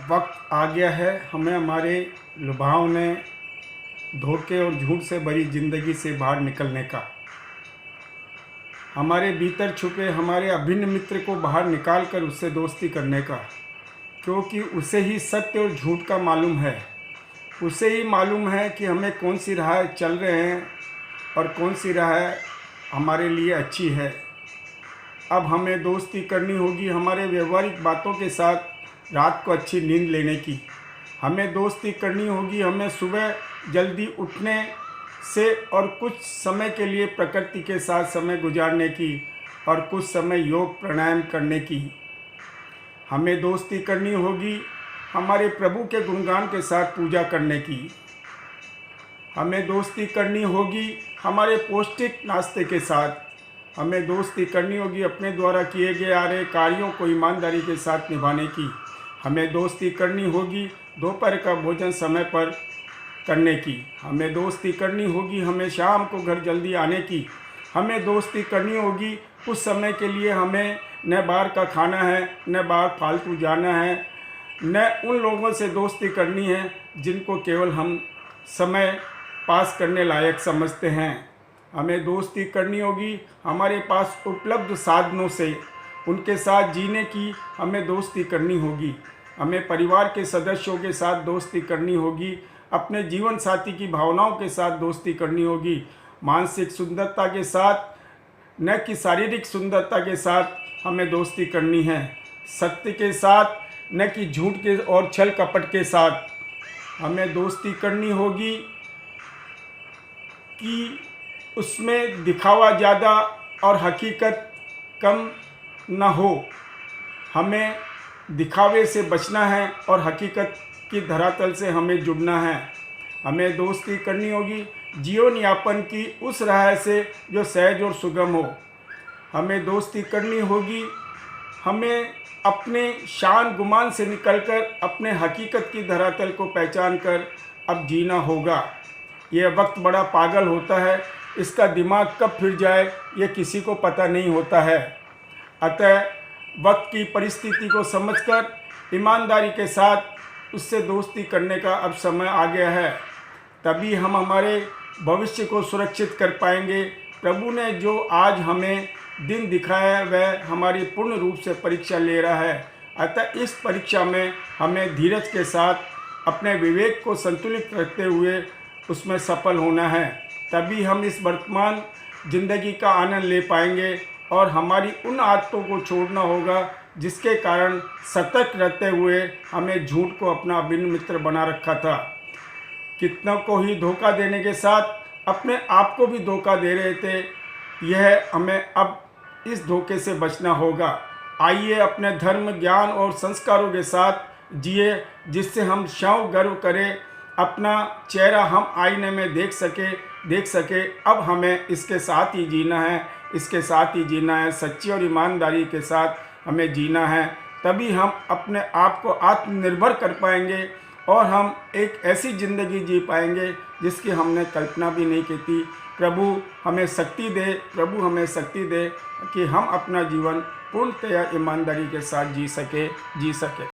वक्त आ गया है हमें हमारे लुभावने धोखे और झूठ से भरी ज़िंदगी से बाहर निकलने का, हमारे भीतर छुपे हमारे अभिन्न मित्र को बाहर निकाल कर उससे दोस्ती करने का, क्योंकि उसे ही सत्य और झूठ का मालूम है। उसे ही मालूम है कि हमें कौन सी राह चल रहे हैं और कौन सी राह हमारे लिए अच्छी है। अब हमें दोस्ती करनी होगी हमारे व्यवहारिक बातों के साथ रात को अच्छी नींद लेने की। हमें दोस्ती करनी होगी हमें सुबह जल्दी उठने से और कुछ समय के लिए प्रकृति के साथ समय गुजारने की और कुछ समय योग प्राणायाम करने की। हमें दोस्ती करनी होगी हमारे प्रभु के गुणगान के साथ पूजा करने की। हमें दोस्ती करनी होगी हमारे पौष्टिक नाश्ते के साथ। हमें दोस्ती करनी होगी अपने द्वारा किए गए आ रहे कार्यों को ईमानदारी के साथ निभाने की। हमें दोस्ती करनी होगी दोपहर का भोजन समय पर करने की। हमें दोस्ती करनी होगी हमें शाम को घर जल्दी आने की। हमें दोस्ती करनी होगी कुछ समय के लिए हमें न बाहर का खाना है न बाहर फालतू जाना है, न उन लोगों से दोस्ती करनी है जिनको केवल हम समय पास करने लायक समझते हैं। हमें दोस्ती करनी होगी हमारे पास उपलब्ध साधनों से, उनके साथ जीने की हमें दोस्ती करनी होगी। हमें परिवार के सदस्यों के साथ दोस्ती करनी होगी, अपने जीवन साथी की भावनाओं के साथ दोस्ती करनी होगी। मानसिक सुंदरता के साथ न कि शारीरिक सुंदरता के साथ हमें दोस्ती करनी है। सत्य के साथ न कि झूठ के और छल कपट के साथ हमें दोस्ती करनी होगी कि उसमें दिखावा ज़्यादा और हकीकत कम न हो। हमें दिखावे से बचना है और हकीकत की धरातल से हमें जुड़ना है। हमें दोस्ती करनी होगी जीवन यापन की उस राह से जो सहज और सुगम हो। हमें दोस्ती करनी होगी हमें अपने शान गुमान से निकलकर अपने हकीकत की धरातल को पहचान कर अब जीना होगा। यह वक्त बड़ा पागल होता है, इसका दिमाग कब फिर जाए ये किसी को पता नहीं होता है। अतः वक्त की परिस्थिति को समझकर ईमानदारी के साथ उससे दोस्ती करने का अब समय आ गया है। तभी हम हमारे भविष्य को सुरक्षित कर पाएंगे। प्रभु ने जो आज हमें दिन दिखाया है वह हमारी पूर्ण रूप से परीक्षा ले रहा है। अतः इस परीक्षा में हमें धीरज के साथ अपने विवेक को संतुलित रखते हुए उसमें सफल होना है। तभी हम इस वर्तमान ज़िंदगी का आनंद ले पाएंगे और हमारी उन आदतों को छोड़ना होगा जिसके कारण सतर्क रहते हुए हमें झूठ को अपना अभिन्न मित्र बना रखा था। कितनों को ही धोखा देने के साथ अपने आप को भी धोखा दे रहे थे। यह हमें अब इस धोखे से बचना होगा। आइए अपने धर्म ज्ञान और संस्कारों के साथ जिए जिससे हम क्षण गर्व करें, अपना चेहरा हम आईने में देख सके। अब हमें इसके साथ ही जीना है, इसके साथ ही जीना है, सच्ची और ईमानदारी के साथ हमें जीना है। तभी हम अपने आप को आत्मनिर्भर कर पाएंगे और हम एक ऐसी ज़िंदगी जी पाएंगे जिसकी हमने कल्पना भी नहीं की थी। प्रभु हमें शक्ति दे कि हम अपना जीवन पूर्णतया ईमानदारी के साथ जी सके।